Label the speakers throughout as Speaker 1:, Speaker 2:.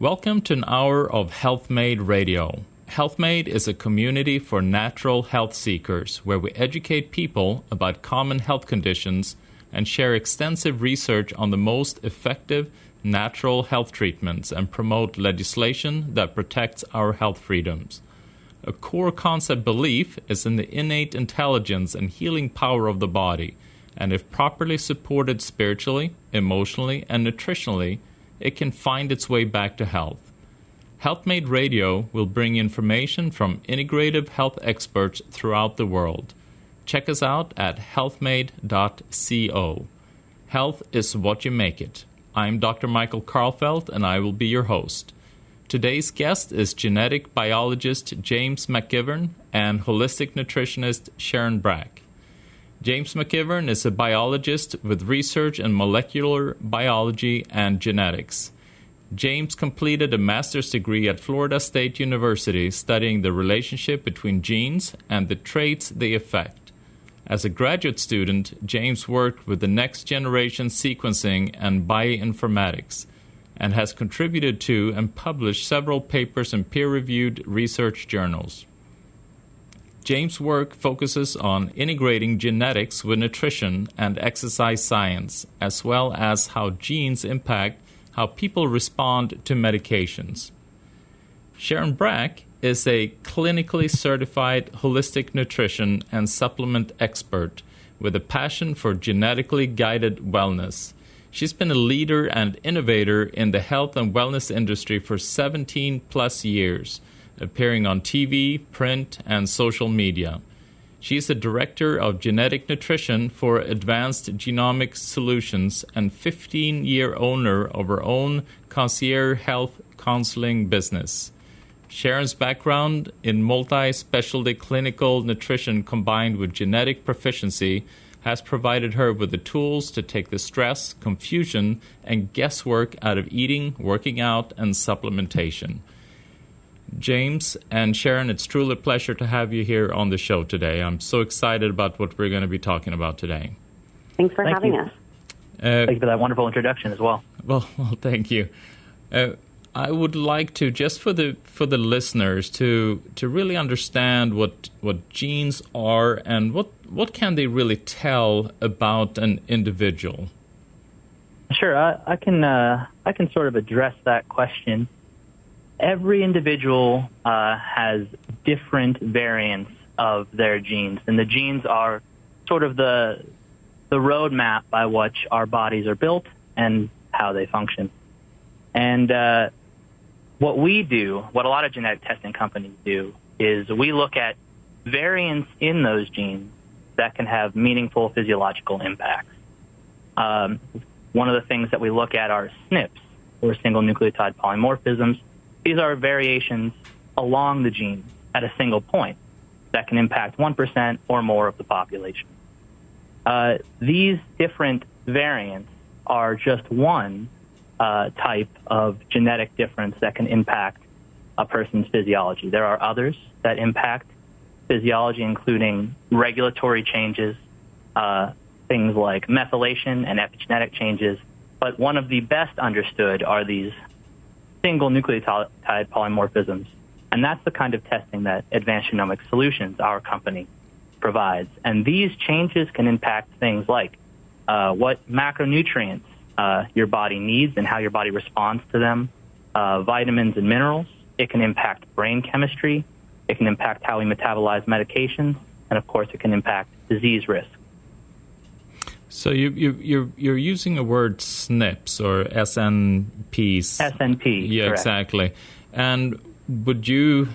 Speaker 1: Welcome to an hour of HealthMade Radio. HealthMade is a community for natural health seekers where we educate people about common health conditions and share extensive research on the most effective natural health treatments and promote legislation that protects our health freedoms. A core concept belief is in the innate intelligence and healing power of the body, and if properly supported spiritually, emotionally, and nutritionally, it can find its way back to health. HealthMade Radio will bring information from integrative health experts throughout the world. Check us out at healthmade.co. Health is what you make it. I'm Dr. Michael Karlfeldt, and I will be your host. Today's guest is genetic biologist James McGivern and holistic nutritionist Sharon Brack. James McGivern is a biologist with research in molecular biology and genetics. James completed a master's degree at Florida State University studying the relationship between genes and the traits they affect. As a graduate student, James worked with the next generation sequencing and bioinformatics and has contributed to and published several papers in peer-reviewed research journals. James' work focuses on integrating genetics with nutrition and exercise science, as well as how genes impact how people respond to medications. Sharon Brack is a clinically certified holistic nutrition and supplement expert with a passion for genetically guided wellness. She's been a leader and innovator in the health and wellness industry for 17 plus years, appearing on TV, print, and social media. She is the director of genetic nutrition for Advanced Genomic Solutions and 15-year owner of her own concierge health counseling business. Sharon's background in multi-specialty clinical nutrition combined with genetic proficiency has provided her with the tools to take the stress, confusion, and guesswork out of eating, working out, and supplementation. James and Sharon, it's truly a pleasure to have you here on the show today. I'm so excited about what we're going to be talking about today.
Speaker 2: Thanks for having us.
Speaker 3: Thank you for that wonderful introduction as well.
Speaker 1: Well, thank you. I would like to, just for the listeners, to really understand what genes are and what can they really tell about an individual.
Speaker 3: Sure, I can sort of address that question. Every individual has different variants of their genes, and the genes are sort of the roadmap by which our bodies are built and how they function. And what we do, what a lot of genetic testing companies do, is we look at variants in those genes that can have meaningful physiological impacts. One of the things that we look at are SNPs, or single nucleotide polymorphisms. These are variations along the gene at a single point that can impact 1% or more of the population. These different variants are just one type of genetic difference that can impact a person's physiology. There are others that impact physiology, including regulatory changes, things like methylation and epigenetic changes. But one of the best understood are these single nucleotide polymorphisms. And that's the kind of testing that Advanced Genomic Solutions, our company, provides. And these changes can impact things like what macronutrients your body needs and how your body responds to them, vitamins and minerals. It can impact brain chemistry. It can impact how we metabolize medications. And, of course, it can impact disease risk.
Speaker 1: So you're using the word SNPs or SNPs.
Speaker 3: SNP,
Speaker 1: yeah,
Speaker 3: correct.
Speaker 1: Exactly. And would you,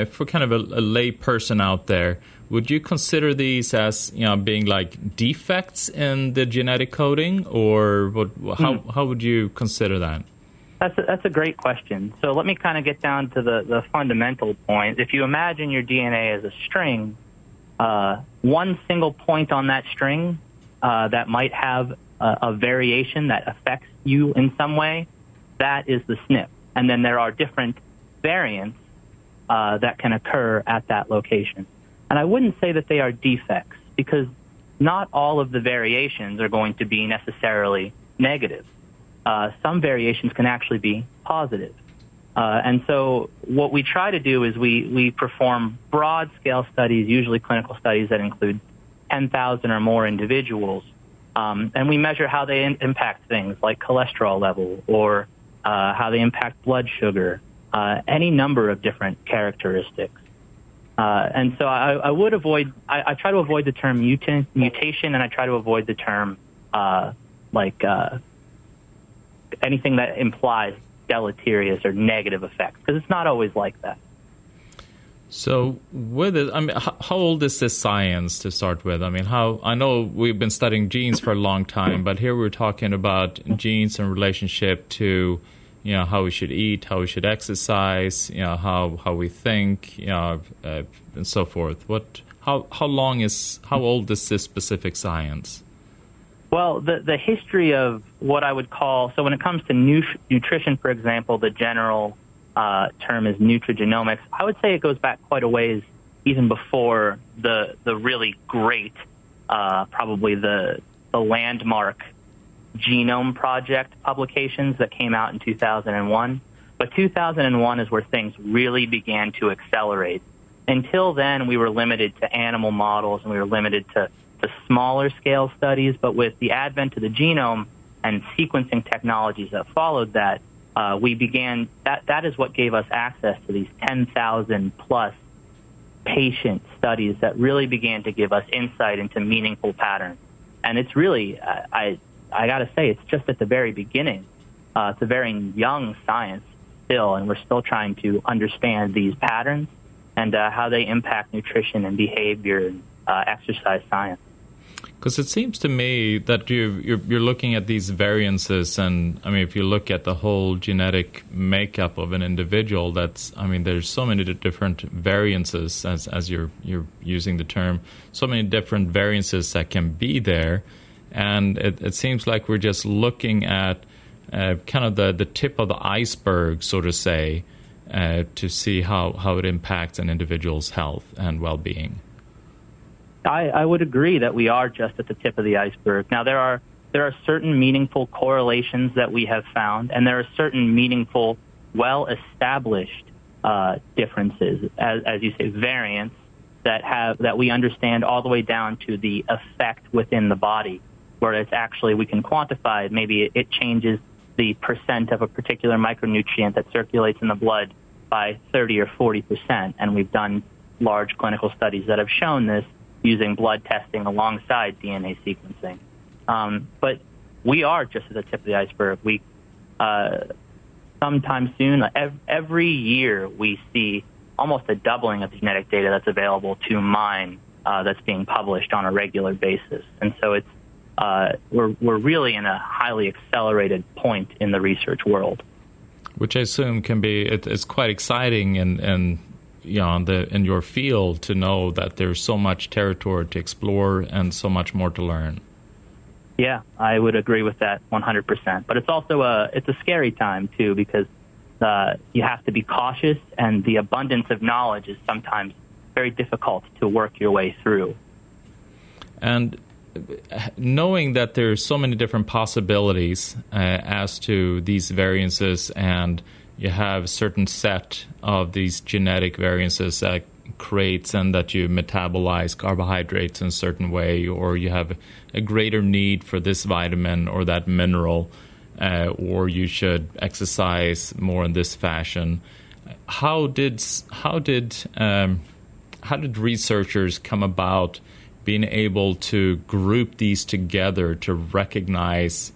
Speaker 1: for kind of a lay person out there, would you consider these as being like defects in the genetic coding, or how would you consider that?
Speaker 3: That's a great question. So let me kind of get down to the fundamental point. If you imagine your DNA as a string, one single point on that string that might have a variation that affects you in some way, that is the SNP. And then there are different variants that can occur at that location. And I wouldn't say that they are defects, because not all of the variations are going to be necessarily negative. Some variations can actually be positive. And so what we try to do is we perform broad-scale studies, usually clinical studies that include 10,000 or more individuals, and we measure how they impact things like cholesterol level or how they impact blood sugar, any number of different characteristics. And so I try to avoid the term mutation, and I try to avoid the term anything that implies deleterious or negative effects, because it's not always like that.
Speaker 1: So with it, I mean, how old is this science to start with? I mean, I know we've been studying genes for a long time, but here we're talking about genes in relationship to, how we should eat, how we should exercise, how we think, and so forth. How old is this specific science?
Speaker 3: Well, the history of what I would call, so when it comes to nutrition, for example, the general term is nutrigenomics. I would say it goes back quite a ways, even before the really great, probably the landmark Genome Project publications that came out in 2001. But 2001 is where things really began to accelerate. Until then, we were limited to animal models and we were limited to smaller scale studies. But with the advent of the genome and sequencing technologies that followed that, we began, that is what gave us access to these 10,000 plus patient studies that really began to give us insight into meaningful patterns. And it's really, I got to say, it's just at the very beginning. It's a very young science still, and we're still trying to understand these patterns and how they impact nutrition and behavior and exercise science.
Speaker 1: Because it seems to me that you're looking at these variances, and I mean, if you look at the whole genetic makeup of an individual, there's so many different variances, as you're using the term, so many different variances that can be there, and it seems like we're just looking at kind of the tip of the iceberg, so to say, to see how it impacts an individual's health and well-being.
Speaker 3: I would agree that we are just at the tip of the iceberg. Now, there are certain meaningful correlations that we have found, and there are certain meaningful, well-established differences, as you say, variants that we understand all the way down to the effect within the body, where it's actually we can quantify. Maybe it changes the percent of a particular micronutrient that circulates in the blood by 30 or 40%, and we've done large clinical studies that have shown this, using blood testing alongside DNA sequencing. But we are just at the tip of the iceberg. We sometime soon, every year, we see almost a doubling of the genetic data that's available to mine that's being published on a regular basis. And so it's we're really in a highly accelerated point in the research world.
Speaker 1: Which I assume can be it's quite exciting and in your field to know that there's so much territory to explore and so much more to learn.
Speaker 3: Yeah, I would agree with that 100%. But it's also a scary time too, because you have to be cautious, and the abundance of knowledge is sometimes very difficult to work your way through. And
Speaker 1: knowing that there's so many different possibilities as to these variances, and you have a certain set of these genetic variances that creates and that you metabolize carbohydrates in a certain way, or you have a greater need for this vitamin or that mineral, or you should exercise more in this fashion. How did researchers come about being able to group these together to recognize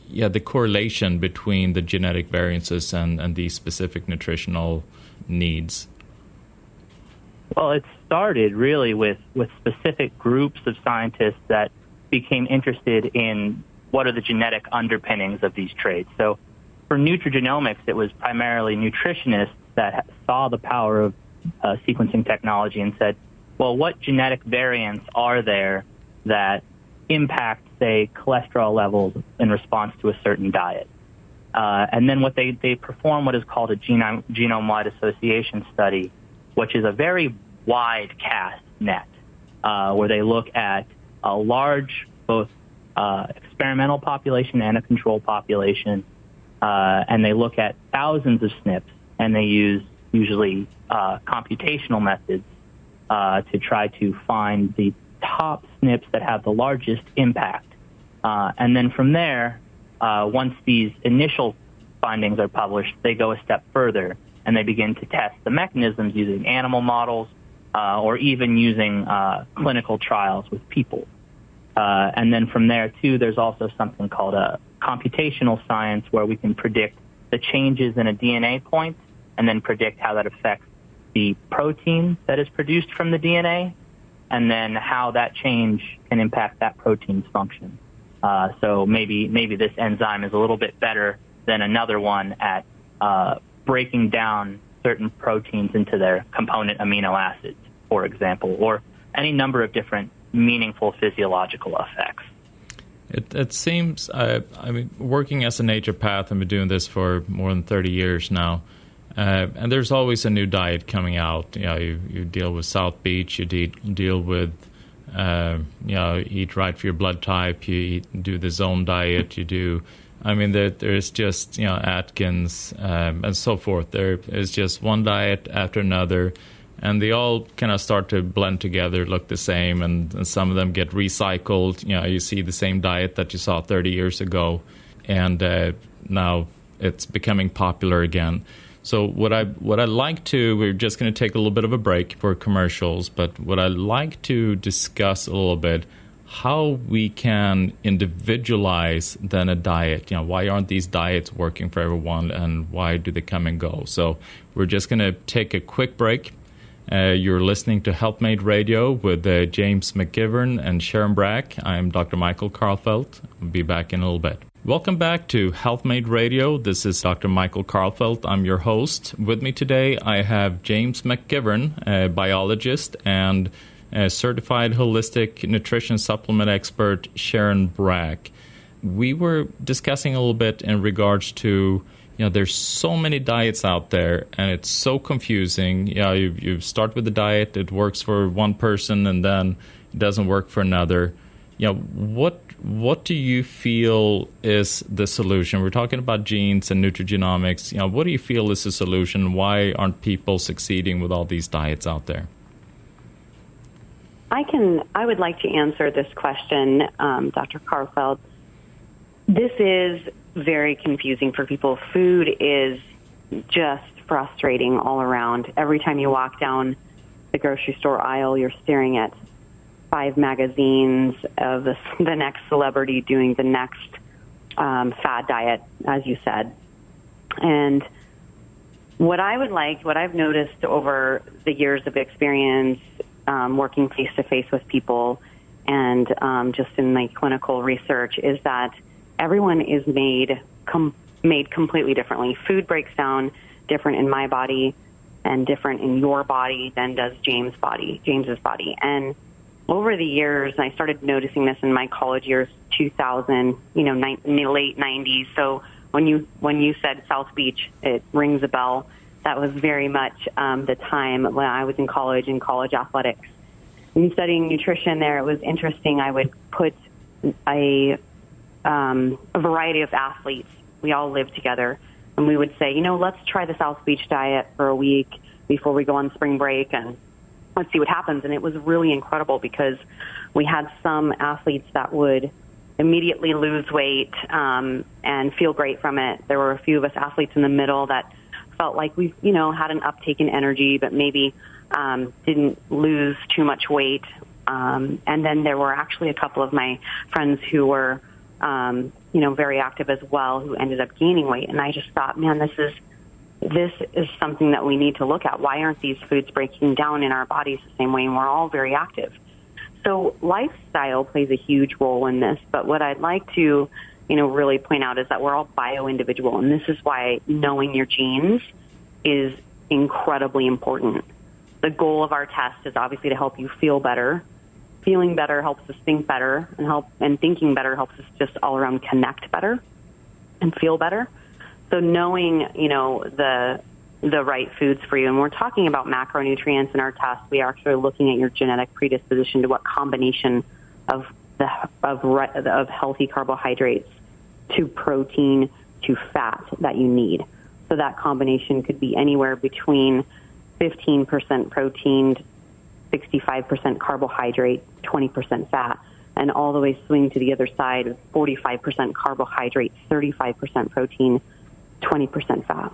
Speaker 1: the correlation between the genetic variances and these specific nutritional needs?
Speaker 3: Well, it started really with specific groups of scientists that became interested in what are the genetic underpinnings of these traits. So for nutrigenomics, it was primarily nutritionists that saw the power of sequencing technology and said, well, what genetic variants are there that impact, say, cholesterol levels in response to a certain diet? And then what they perform what is called a genome-wide association study, which is a very wide cast net, where they look at a large, both experimental population and a control population, and they look at thousands of SNPs and they use usually computational methods to try to find the top SNPs that have the largest impact. And then from there, once these initial findings are published, they go a step further and they begin to test the mechanisms using animal models or even using clinical trials with people. And then from there, too, there's also something called a computational science where we can predict the changes in a DNA point and then predict how that affects the protein that is produced from the DNA and then how that change can impact that protein's function. So maybe this enzyme is a little bit better than another one at breaking down certain proteins into their component amino acids, for example, or any number of different meaningful physiological effects.
Speaker 1: It seems, working as a naturopath, I've been doing this for more than 30 years now, and there's always a new diet coming out. You deal with South Beach, you deal with, eat right for your blood type, you do the zone diet, there's just, Atkins and so forth. There is just one diet after another, and they all kind of start to blend together, look the same, and some of them get recycled. You see the same diet that you saw 30 years ago, and now it's becoming popular again. So what I like to, we're just going to take a little bit of a break for commercials, but what I like to discuss a little bit, how we can individualize then a diet. Why aren't these diets working for everyone, and why do they come and go? So we're just going to take a quick break. You're listening to Health Made Radio with James McGivern and Sharon Brack. I'm Dr. Michael Karlfeldt. I'll be back in a little bit. Welcome back to Health Made Radio. This is Dr. Michael Karlfeldt. I'm your host. With me today, I have James McGivern, a biologist, and a certified holistic nutrition supplement expert, Sharon Brack. We were discussing a little bit in regards to, there's so many diets out there, and it's so confusing. You start with the diet, it works for one person, and then it doesn't work for another. What do you feel is the solution? We're talking about genes and nutrigenomics. What do you feel is the solution? Why aren't people succeeding with all these diets out there?
Speaker 2: I would like to answer this question, Dr. Karlfeldt. This is very confusing for people. Food is just frustrating all around. Every time you walk down the grocery store aisle, you're staring at 5 magazines of the next celebrity doing the next fad diet, as you said. And what I've noticed over the years of experience working face-to-face with people and just in my clinical research is that everyone is made completely differently. Food breaks down different in my body and different in your body than does James's body. And over the years, I started noticing this in my college years, 2000, in the late 90s. So when you said South Beach, it rings a bell. That was very much the time when I was in college athletics. And studying nutrition there, it was interesting. I would put a variety of athletes. We all lived together, and we would say, let's try the South Beach diet for a week before we go on spring break, and let's see what happens. And it was really incredible because we had some athletes that would immediately lose weight and feel great from it. There were a few of us athletes in the middle that felt like we, had an uptake in energy, but maybe didn't lose too much weight. And then there were actually a couple of my friends who were, very active as well, who ended up gaining weight. And I just thought, man, this is something that we need to look at. Why aren't these foods breaking down in our bodies the same way? And we're all very active. So lifestyle plays a huge role in this. But what I'd like to, really point out is that we're all bio-individual. And this is why knowing your genes is incredibly important. The goal of our test is obviously to help you feel better. Feeling better helps us think better, and thinking better helps us just all around connect better and feel better. So knowing, the right foods for you, and we're talking about macronutrients in our test. We are actually looking at your genetic predisposition to what combination of healthy carbohydrates to protein to fat that you need. So that combination could be anywhere between 15% protein, 65% carbohydrate, 20% fat, and all the way swing to the other side of 45% carbohydrate, 35% protein, 20% fat.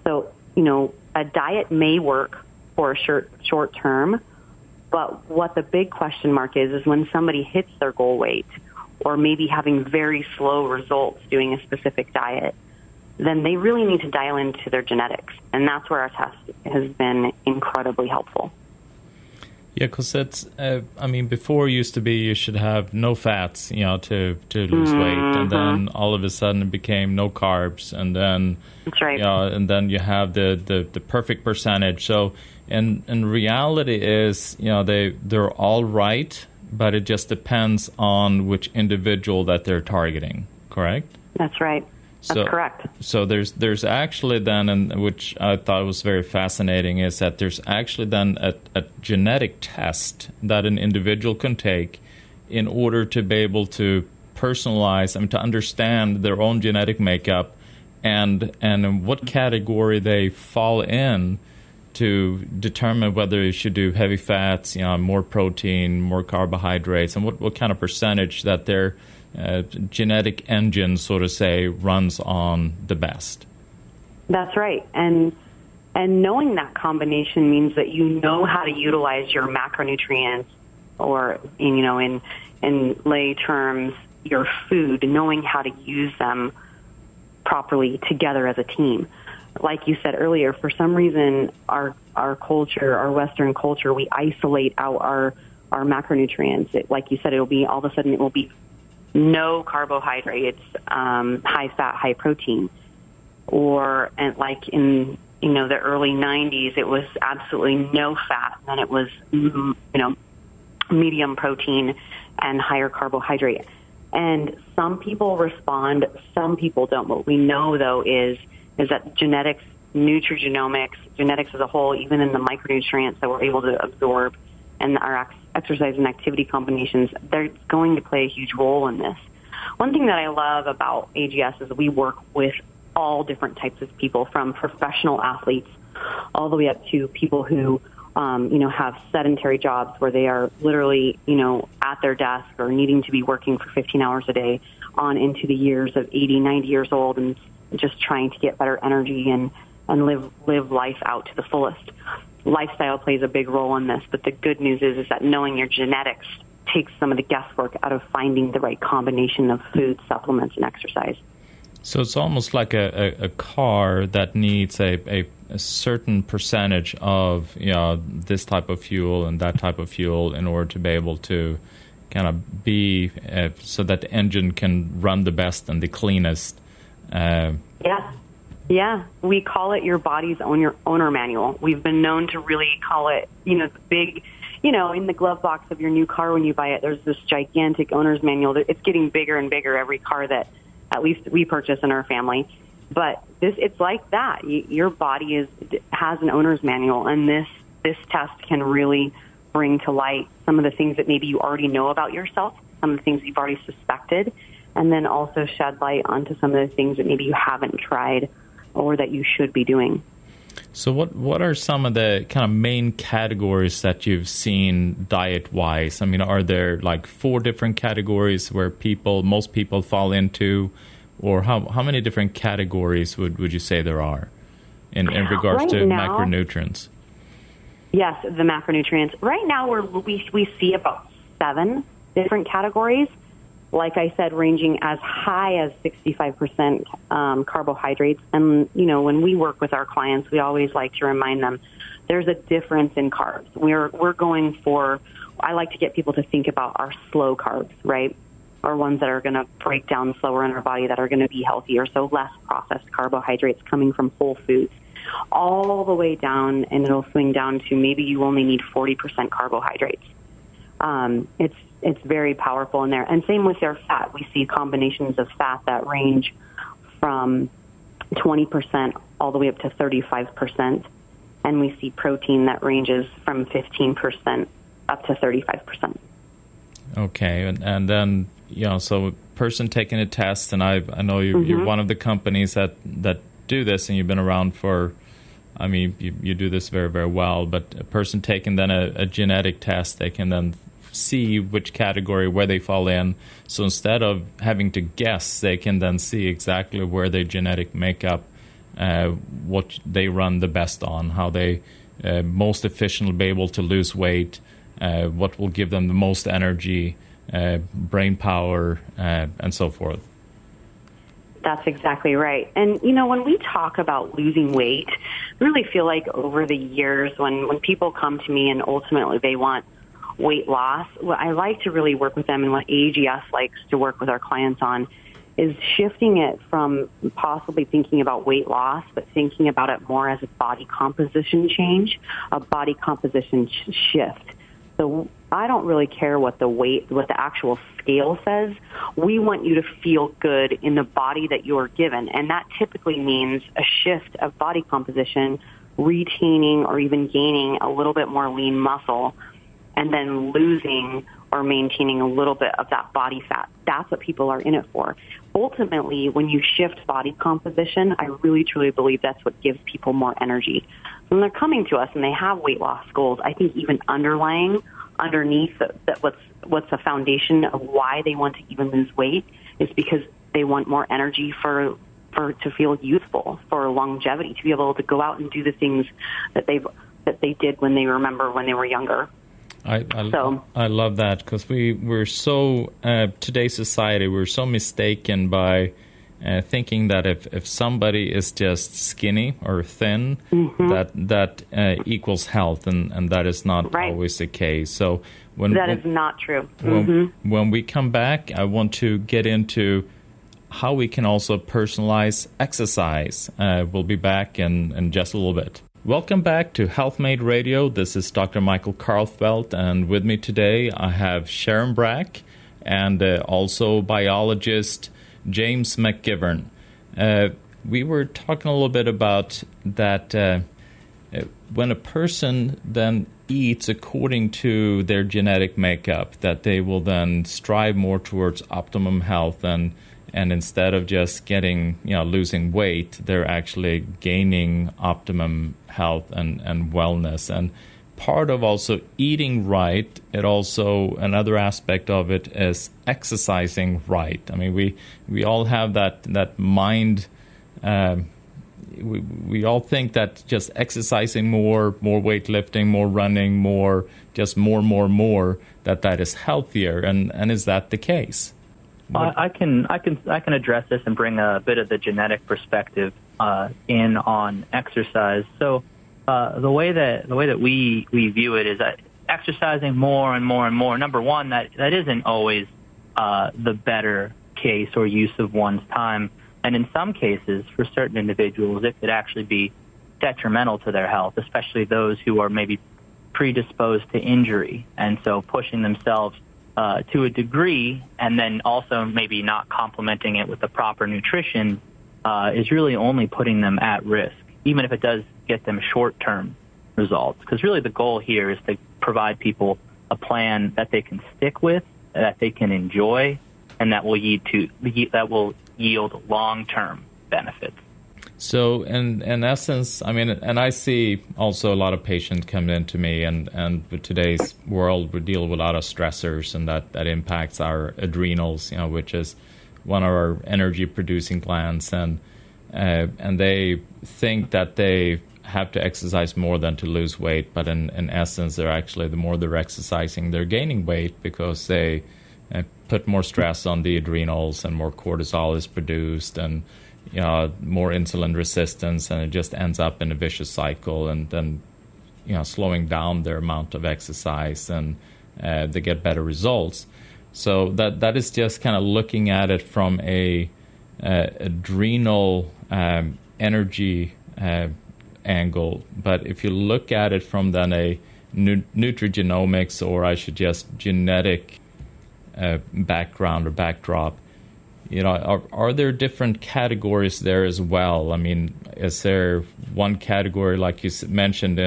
Speaker 2: So, a diet may work for a short term, but what the big question mark is when somebody hits their goal weight or maybe having very slow results doing a specific diet, then they really need to dial into their genetics. And that's where our test has been incredibly helpful.
Speaker 1: Yeah, because that's, before it used to be you should have no fats, to lose weight. And then all of a sudden it became no carbs. And then,
Speaker 2: that's right.
Speaker 1: And then you have the perfect percentage. So, and reality is, they're all right, but it just depends on which individual that they're targeting, correct?
Speaker 2: That's right. That's correct.
Speaker 1: So there's actually then, and which I thought was very fascinating, is that there's actually then a genetic test that an individual can take in order to be able to personalize, to understand their own genetic makeup and in what category they fall in to determine whether you should do heavy fats, more protein, more carbohydrates, and what kind of percentage that their genetic engine, so to say, runs on the best.
Speaker 2: That's right. And knowing that combination means that you know how to utilize your macronutrients, or, in lay terms, your food, knowing how to use them properly together as a team. Like you said earlier, for some reason, our culture, our Western culture, we isolate out our macronutrients. Like you said, all of a sudden it will be no carbohydrates, high fat, high protein. And like in, the early 90s, it was absolutely no fat. Then it was, medium protein and higher carbohydrate. And some people respond, some people don't. What we know, though, is that genetics, nutrigenomics, genetics as a whole, even in the micronutrients that we're able to absorb, and our exercise and activity combinations, they're going to play a huge role in this. One thing that I love about AGS is we work with all different types of people, from professional athletes all the way up to people who, have sedentary jobs where they are literally, at their desk or needing to be working for 15 hours a day, on into the years of 80, 90 years old and just trying to get better energy and live life out to the fullest. Lifestyle plays a big role in this, but the good news is that knowing your genetics takes some of the guesswork out of finding the right combination of food, supplements, and exercise.
Speaker 1: So it's almost like a car that needs a certain percentage of this type of fuel and that type of fuel in order to be able to kind of be so that the engine can run the best and the cleanest.
Speaker 2: Yeah, we call it your body's owner manual. We've been known to really call it, the big, in the glove box of your new car when you buy it, there's this gigantic owner's manual. It's getting bigger and bigger every car that at least we purchase in our family. But it's like that. Your body has an owner's manual, and this test can really bring to light some of the things that maybe you already know about yourself, some of the things you've already suspected, and then also shed light onto some of the things that maybe you haven't tried or that you should be doing.
Speaker 1: So what are some of the kind of main categories that you've seen diet-wise? Are there like 4 different categories where most people fall into, or how many different categories would you say there are in regards
Speaker 2: right
Speaker 1: to
Speaker 2: now,
Speaker 1: macronutrients?
Speaker 2: Yes, the macronutrients. Right now we see about 7 different categories. Like I said, ranging as high as 65% carbohydrates. And, when we work with our clients, we always like to remind them there's a difference in carbs. We're going for, I like to get people to think about our slow carbs, right? Or ones that are going to break down slower in our body, that are going to be healthier. So less processed carbohydrates coming from whole foods, all the way down, and it'll swing down to maybe you only need 40% carbohydrates. It's very powerful in there. And same with their fat. We see combinations of fat that range from 20% all the way up to 35%. And we see protein that ranges from 15% up to 35%.
Speaker 1: Okay. And then, so person taking a test, and I know you're one of the companies that do this, and you've been around for, I mean, you do this very, very well, but a person taking then a genetic test, they can then see which category, where they fall in. So instead of having to guess, they can then see exactly where their genetic makeup, what they run the best on, how they most efficiently be able to lose weight, what will give them the most energy, brain power, and so forth.
Speaker 2: That's exactly right. And, when we talk about losing weight, I really feel like over the years when people come to me and ultimately they want weight loss, what I like to really work with them and what AGS likes to work with our clients on is shifting it from possibly thinking about weight loss, but thinking about it more as a body composition change, a body composition shift. So I don't really care what the actual scale says. We want you to feel good in the body that you're given. And that typically means a shift of body composition, retaining or even gaining a little bit more lean muscle, and then losing or maintaining a little bit of that body fat. That's what people are in it for. Ultimately, when you shift body composition, I really, truly believe that's what gives people more energy. When they're coming to us and they have weight loss goals, I think even underneath that what's the foundation of why they want to even lose weight is because they want more energy to feel youthful, for longevity, to be able to go out and do the things that they did when they were younger.
Speaker 1: I love that, because we're so today's society, we're so mistaken by thinking that if somebody is just skinny or thin, that equals health, and that is not always the case. So
Speaker 2: that is not true.
Speaker 1: When we come back, I want to get into how we can also personalize exercise. We'll be back in just a little bit. Welcome back to Health Made Radio. This is Dr. Michael Karlfeldt, and with me today I have Sharon Brack and also biologist James McGivern. We were talking a little bit about that when a person then eats according to their genetic makeup, that they will then strive more towards optimum health, and instead of just getting, losing weight, they're actually gaining optimum health and wellness. And part of also eating right, it also, another aspect of it is exercising right. I mean, we all have that mind, we all think that just exercising more weightlifting, more running, more, that is healthier. And is that the case?
Speaker 3: I can address this and bring a bit of the genetic perspective in on exercise. So the way that we view it is that exercising more and more and more. Number one, that isn't always the better case or use of one's time, and in some cases, for certain individuals, it could actually be detrimental to their health, especially those who are maybe predisposed to injury, and so pushing themselves to a degree, and then also maybe not complementing it with the proper nutrition, is really only putting them at risk, even if it does get them short-term results. Because really the goal here is to provide people a plan that they can stick with, that they can enjoy, and that will yield long-term benefits.
Speaker 1: So in essence, I mean, and I see also a lot of patients coming into me, and with today's world, we deal with a lot of stressors, and that impacts our adrenals, which is one of our energy-producing glands, and they think that they have to exercise more than to lose weight, but in essence, they're actually, the more they're exercising, they're gaining weight because they put more stress on the adrenals, and more cortisol is produced, and more insulin resistance, and it just ends up in a vicious cycle, and then slowing down their amount of exercise, and they get better results. So that is just kind of looking at it from a adrenal energy angle. But if you look at it from then a nutrigenomics, or I should just genetic background or backdrop, are there different categories there as well? I mean, is there one category, like you mentioned,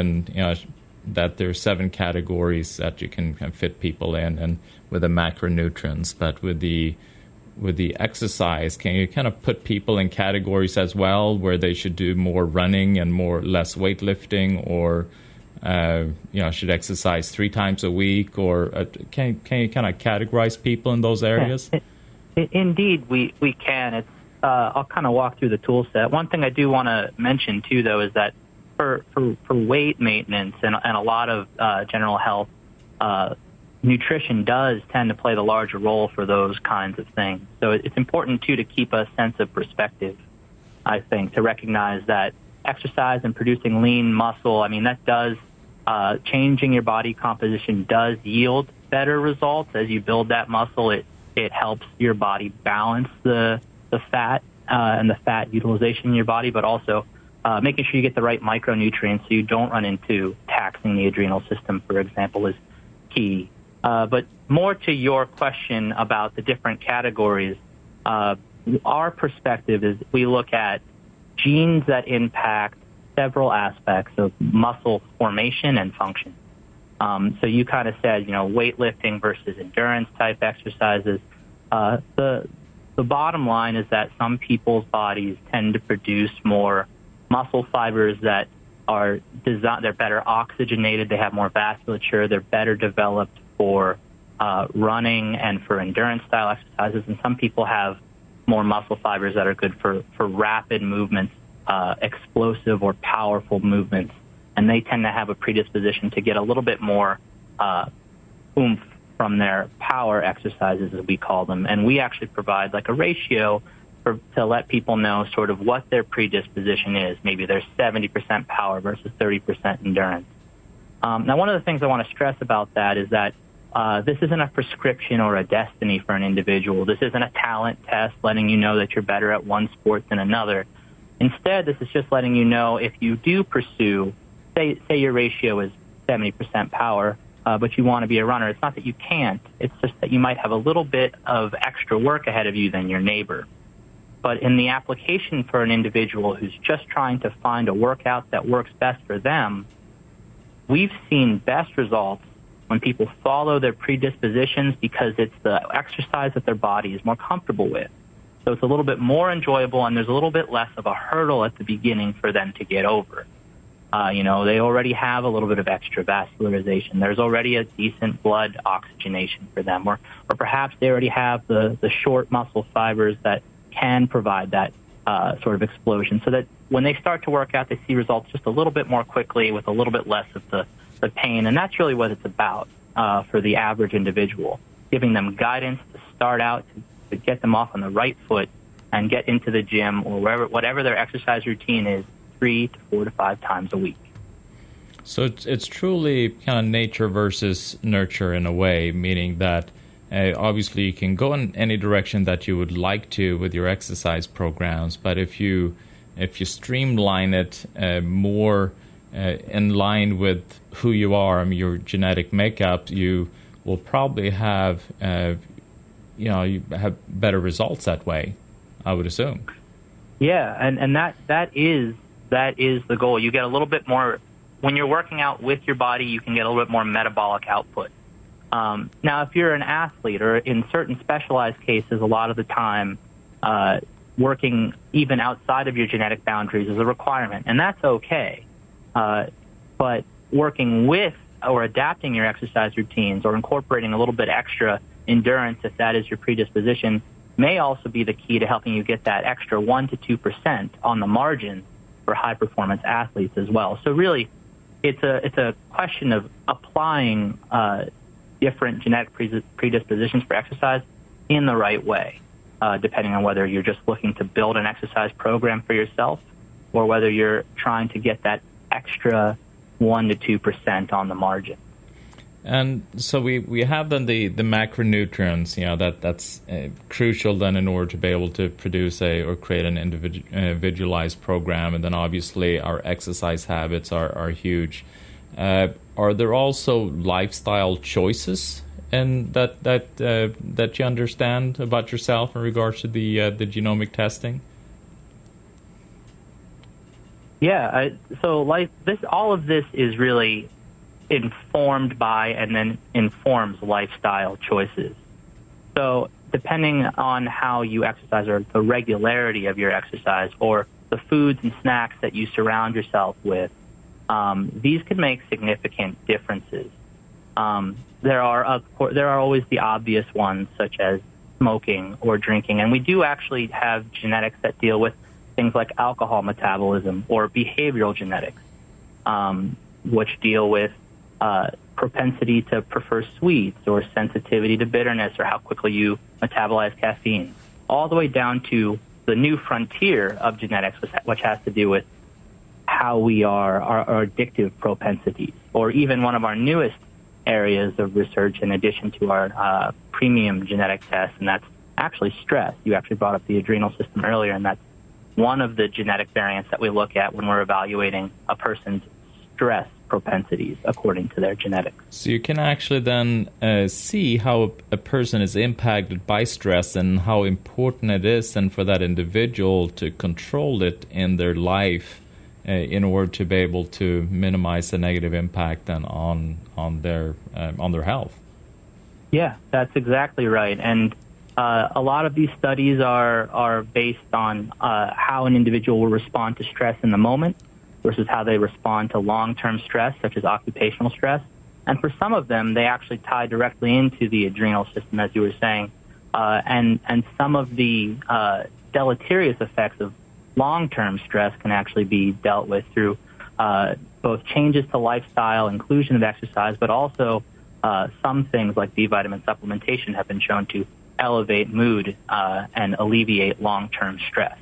Speaker 1: that there are 7 categories that you can fit people in, and with the macronutrients, but with the with the exercise, can you kind of put people in categories as well, where they should do more running and less weightlifting, or should exercise 3 times a week, or can you kind of categorize people in those areas?
Speaker 3: Indeed, we can. It's I'll kind of walk through the tool set. One thing I do want to mention too, though, is that for weight maintenance and a lot of general health, nutrition does tend to play the larger role for those kinds of things. So it's important too to keep a sense of perspective. I think to recognize that exercise and producing lean muscle, I mean, that does changing your body composition does yield better results as you build that muscle. It helps your body balance the fat and the fat utilization in your body, but also making sure you get the right micronutrients so you don't run into taxing the adrenal system, for example, is key. But more to your question about the different categories, our perspective is we look at genes that impact several aspects of muscle formation and function. So you kind of said, weightlifting versus endurance type exercises. The bottom line is that some people's bodies tend to produce more muscle fibers that are they're better oxygenated, they have more vasculature, they're better developed for running and for endurance style exercises, and some people have more muscle fibers that are good for rapid movements, explosive or powerful movements, and they tend to have a predisposition to get a little bit more oomph from their power exercises, as we call them. And we actually provide like a ratio to let people know sort of what their predisposition is. Maybe there's 70% power versus 30% endurance. Now, one of the things I want to stress about that is that this isn't a prescription or a destiny for an individual. This isn't a talent test letting you know that you're better at one sport than another. Instead, this is just letting you know if you do pursue, say your ratio is 70% power, but you want to be a runner. It's not that you can't. It's just that you might have a little bit of extra work ahead of you than your neighbor. But in the application for an individual who's just trying to find a workout that works best for them, we've seen best results when people follow their predispositions because it's the exercise that their body is more comfortable with. So it's a little bit more enjoyable, and there's a little bit less of a hurdle at the beginning for them to get over. They already have a little bit of extra vascularization. There's already a decent blood oxygenation for them, or perhaps they already have the short muscle fibers that can provide that sort of explosion, so that when they start to work out, they see results just a little bit more quickly with a little bit less of the pain. And that's really what it's about for the average individual, giving them guidance to start out, to get them off on the right foot and get into the gym or whatever their exercise routine is 3 to 4 to 5 times a week.
Speaker 1: So it's truly kind of nature versus nurture in a way, meaning that obviously you can go in any direction that you would like to with your exercise programs, but if you streamline it more in line with who you are, your genetic makeup, you will probably have you have better results that way, I would assume.
Speaker 3: Yeah, and that is the goal. You get a little bit more when you're working out with your body. You can get a little bit more metabolic output. Now, if you're an athlete, or in certain specialized cases, a lot of the time, working even outside of your genetic boundaries is a requirement, and that's okay. But working with or adapting your exercise routines or incorporating a little bit extra endurance, if that is your predisposition, may also be the key to helping you get that extra 1 to 2% on the margin for high-performance athletes as well. So really, it's a question of applying different genetic predispositions for exercise in the right way, depending on whether you're just looking to build an exercise program for yourself or whether you're trying to get that extra 1 to 2% on the margin.
Speaker 1: And so we have then the macronutrients, that's crucial then in order to be able to produce or create an individualized program. And then obviously our exercise habits are huge. Are there also lifestyle choices and that you understand about yourself in regards to the genomic testing?
Speaker 3: Yeah, so all of this is really informed by and then informs lifestyle choices. So depending on how you exercise or the regularity of your exercise or the foods and snacks that you surround yourself with, these could make significant differences. There are always the obvious ones, such as smoking or drinking, and we do actually have genetics that deal with things like alcohol metabolism or behavioral genetics, which deal with propensity to prefer sweets or sensitivity to bitterness or how quickly you metabolize caffeine, all the way down to the new frontier of genetics, which has to do with how we are, our addictive propensities, or even one of our newest areas of research in addition to our premium genetic test, and that's actually stress. You actually brought up the adrenal system earlier, and that's one of the genetic variants that we look at when we're evaluating a person's stress propensities according to their genetics.
Speaker 1: So you can actually then see how a person is impacted by stress and how important it is and for that individual to control it in their life in order to be able to minimize the negative impact then on their health.
Speaker 3: Yeah, that's exactly right. And a lot of these studies are based on how an individual will respond to stress in the moment versus how they respond to long-term stress, such as occupational stress. And for some of them, they actually tie directly into the adrenal system, as you were saying. And some of the deleterious effects of long-term stress can actually be dealt with through both changes to lifestyle, inclusion of exercise, but also some things like B vitamin supplementation have been shown to elevate mood and alleviate long-term stress.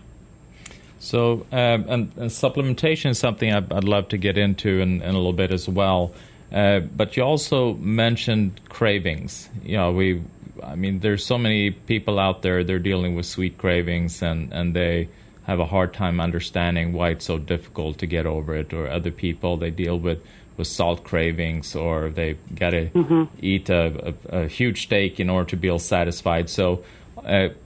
Speaker 1: So, and supplementation is something I'd love to get into in a little bit as well. But you also mentioned cravings. There's so many people out there, they're dealing with sweet cravings and they have a hard time understanding why it's so difficult to get over it. Or other people, they deal with salt cravings, or they got to eat a huge steak in order to feel satisfied. So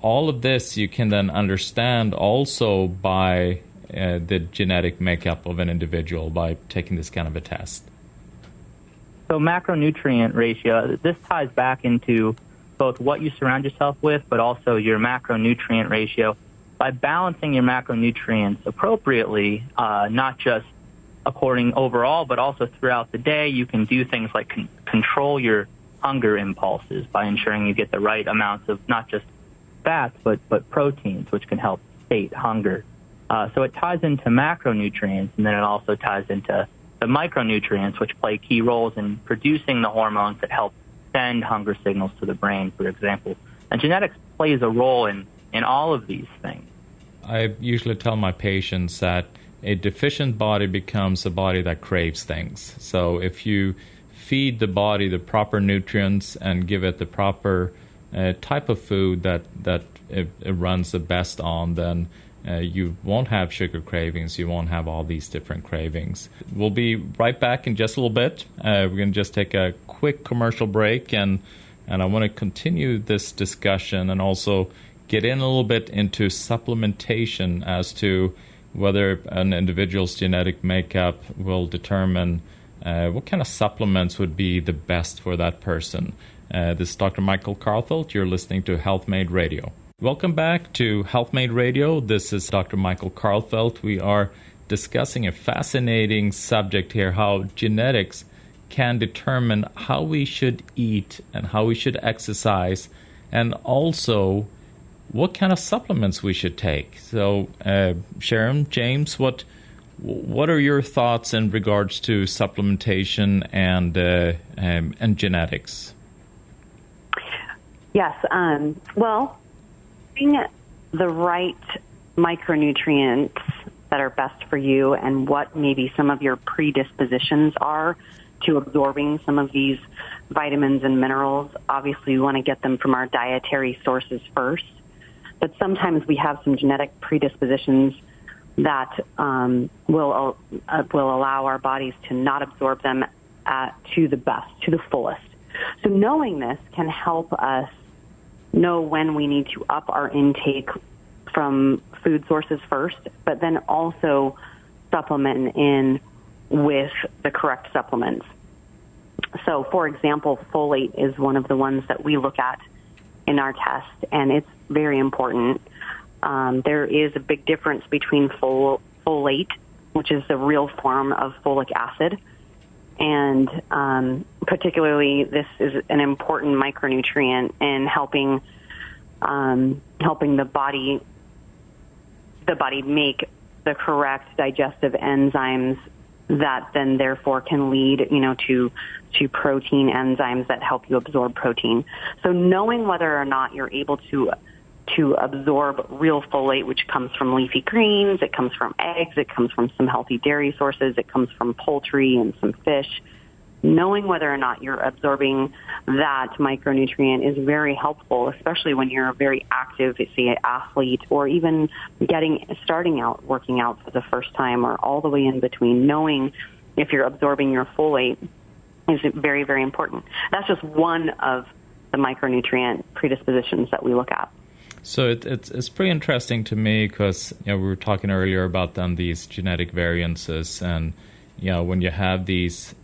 Speaker 1: all of this you can then understand also by the genetic makeup of an individual by taking this kind of a test.
Speaker 3: So macronutrient ratio, this ties back into both what you surround yourself with, but also your macronutrient ratio. By balancing your macronutrients appropriately, not just according overall, but also throughout the day, you can do things like control your hunger impulses by ensuring you get the right amounts of not just fats, but proteins, which can help sate hunger. So it ties into macronutrients, and then it also ties into the micronutrients, which play key roles in producing the hormones that help send hunger signals to the brain, for example. And genetics plays a role in all of these things.
Speaker 1: I usually tell my patients that a deficient body becomes a body that craves things. So if you feed the body the proper nutrients and give it the proper type of food that it runs the best on, then you won't have sugar cravings. You won't have all these different cravings. We'll be right back in just a little bit. We're going to just take a quick commercial break, and I want to continue this discussion and also get in a little bit into supplementation as to whether an individual's genetic makeup will determine what kind of supplements would be the best for that person. This is Dr. Michael Karlfeldt. You're listening to Health Made Radio. Welcome back to Health Made Radio. This is Dr. Michael Karlfeldt. We are discussing a fascinating subject here, how genetics can determine how we should eat and how we should exercise, and also what kind of supplements we should take. So, Sharon, James, what are your thoughts in regards to supplementation and genetics?
Speaker 2: Yes. Well, having the right micronutrients that are best for you and what maybe some of your predispositions are to absorbing some of these vitamins and minerals. Obviously, we want to get them from our dietary sources first. But sometimes we have some genetic predispositions that will allow our bodies to not absorb them to the best, to the fullest. So knowing this can help us know when we need to up our intake from food sources first, but then also supplement in with the correct supplements. So, for example, folate is one of the ones that we look at in our test, and it's very important. There is a big difference between folate, which is the real form of folic acid, and particularly this is an important micronutrient in helping the body make the correct digestive enzymes that then therefore can lead, to protein enzymes that help you absorb protein. So knowing whether or not you're able to absorb real folate, which comes from leafy greens, it comes from eggs, it comes from some healthy dairy sources, it comes from poultry and some fish. Knowing whether or not you're absorbing that micronutrient is very helpful, especially when you're a very active, say, an athlete, or even starting out working out for the first time, or all the way in between. Knowing if you're absorbing your folate is very, very important. That's just one of the micronutrient predispositions that we look at.
Speaker 1: So it's pretty interesting to me because we were talking earlier about then these genetic variances, and when you have these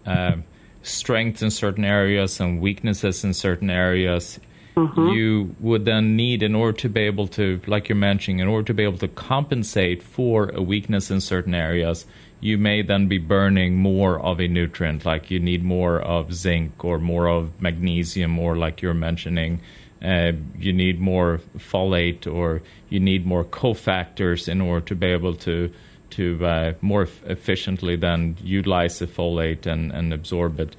Speaker 1: strengths in certain areas and weaknesses in certain areas, you would then need, in order to be able to, like you're mentioning, in order to be able to compensate for a weakness in certain areas, you may then be burning more of a nutrient, like you need more of zinc or more of magnesium, or like you're mentioning, you need more folate, or you need more cofactors in order to be able to more efficiently then utilize the folate and absorb it.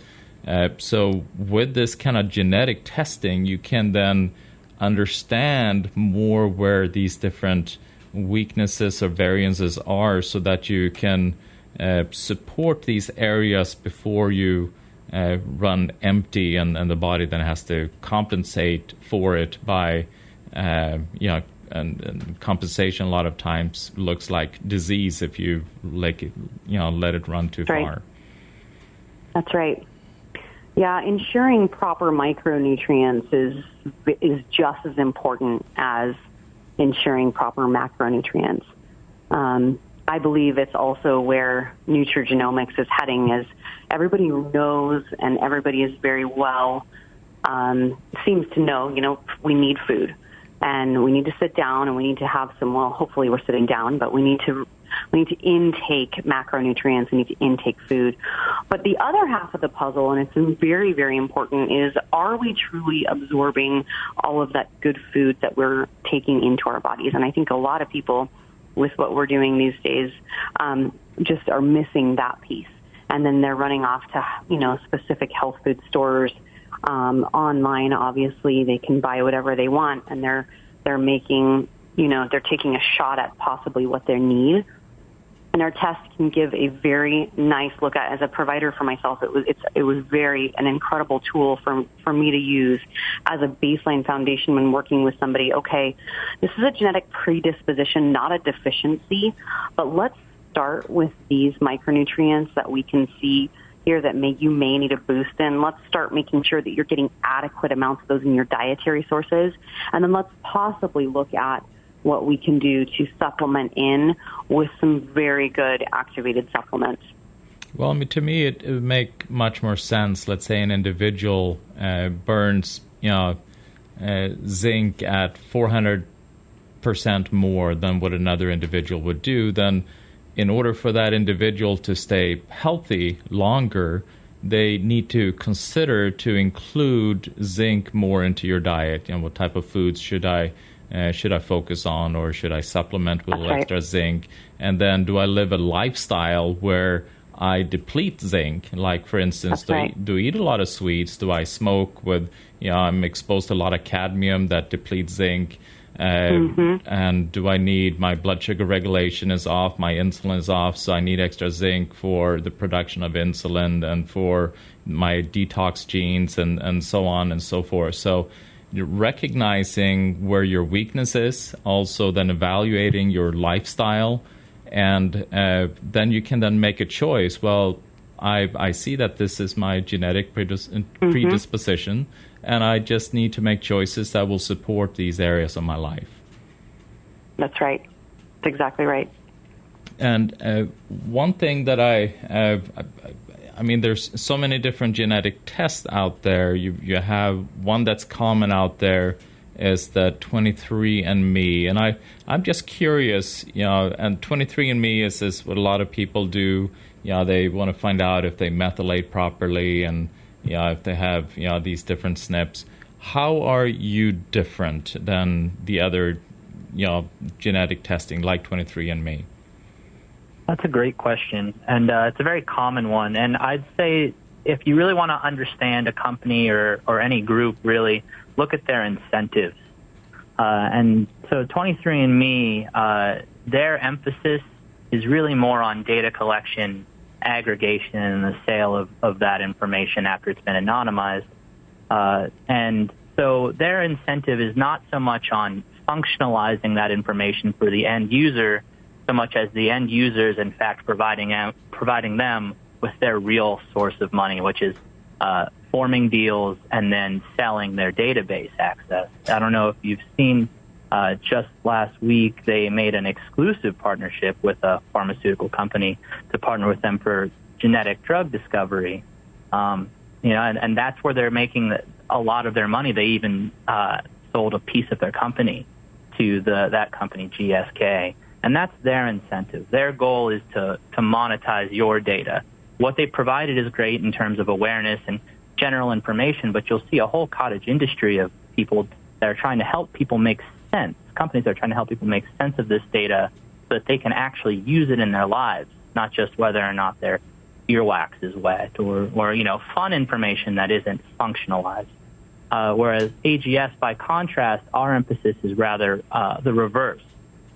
Speaker 1: So with this kind of genetic testing, you can then understand more where these different weaknesses or variances are, so that you can support these areas before you run empty, and the body then has to compensate for it by, and compensation a lot of times looks like disease if you let it run too far.
Speaker 2: That's right. Yeah, ensuring proper micronutrients is just as important as ensuring proper macronutrients. I believe it's also where nutrigenomics is heading, as everybody knows and everybody is very well seems to know, we need food. And we need to sit down and we need to have some, hopefully we're sitting down, but we need to intake macronutrients, we need to intake food. But the other half of the puzzle, and it's very, very important, is are we truly absorbing all of that good food that we're taking into our bodies? And I think a lot of people with what we're doing these days just are missing that piece. And then they're running off to, specific health food stores. Online, obviously, they can buy whatever they want, and they're making, they're taking a shot at possibly what they need. And our test can give a very nice look at. As a provider for myself, it was an incredible tool for me to use as a baseline foundation when working with somebody. Okay, this is a genetic predisposition, not a deficiency, but let's start with these micronutrients that we can see here that you may need a boost in. Let's start making sure that you're getting adequate amounts of those in your dietary sources. And then let's possibly look at what we can do to supplement in with some very good activated supplements.
Speaker 1: Well, to me, it would make much more sense. Let's say an individual burns, zinc at 400% more than what another individual would do. Then, in order for that individual to stay healthy longer, they need to consider to include zinc more into your diet. What type of foods should I focus on, or should I supplement with extra zinc? And then, do I live a lifestyle where I deplete zinc? Like, for instance, do I eat a lot of sweets? Do I smoke with, I'm exposed to a lot of cadmium that depletes zinc? And do I need, my blood sugar regulation is off, my insulin is off, so I need extra zinc for the production of insulin and for my detox genes and so on and so forth. So you're recognizing where your weakness is, also then evaluating your lifestyle, and then you can then make a choice. Well, I see that this is my genetic predisposition, and I just need to make choices that will support these areas of my life. That's right.
Speaker 2: That's exactly right.
Speaker 1: And one thing that I mean, there's so many different genetic tests out there. You have one that's common out there is the 23andMe. And I'm just curious, and 23andMe is what a lot of people do. They want to find out if they methylate properly and if they have these different SNPs. How are you different than the other genetic testing like 23andMe?
Speaker 3: That's a great question, and it's a very common one. And I'd say if you really want to understand a company or any group, really look at their incentives. And so 23andMe, their emphasis is really more on data collection, aggregation, and the sale of that information after it's been anonymized. And so their incentive is not so much on functionalizing that information for the end user, so much as the end users, in fact, providing them with their real source of money, which is forming deals and then selling their database access. I don't know if you've seen, just last week, they made an exclusive partnership with a pharmaceutical company to partner with them for genetic drug discovery. And that's where they're making a lot of their money. They even sold a piece of their company to that company, GSK. And that's their incentive. Their goal is to monetize your data. What they provided is great in terms of awareness and general information, but you'll see a whole cottage industry of people that are trying to help people make sense. Companies are trying to help people make sense of this data so that they can actually use it in their lives, not just whether or not their earwax is wet or fun information that isn't functionalized. Whereas AGS, by contrast, our emphasis is rather the reverse.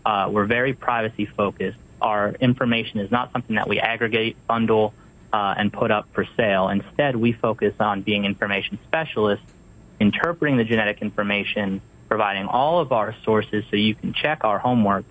Speaker 3: We're very privacy focused. Our information is not something that we aggregate, bundle, and put up for sale. Instead, we focus on being information specialists, interpreting the genetic information, providing all of our sources so you can check our homework,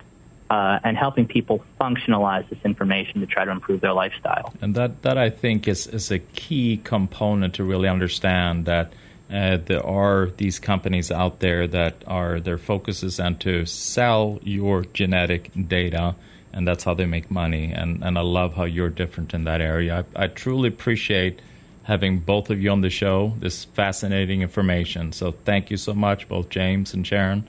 Speaker 3: and helping people functionalize this information to try to improve their lifestyle.
Speaker 1: And that I think is a key component to really understand that there are these companies out there that their focus is on to sell your genetic data, and that's how they make money. And I love how you're different in that area. I truly appreciate having both of you on the show, this fascinating information. So thank you so much, both James and Sharon.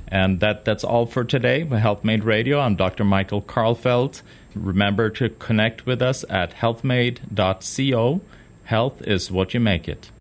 Speaker 1: And that's all for today with HealthMade Radio. I'm Dr. Michael Karlfeldt. Remember to connect with us at healthmade.co. Health is what you make it.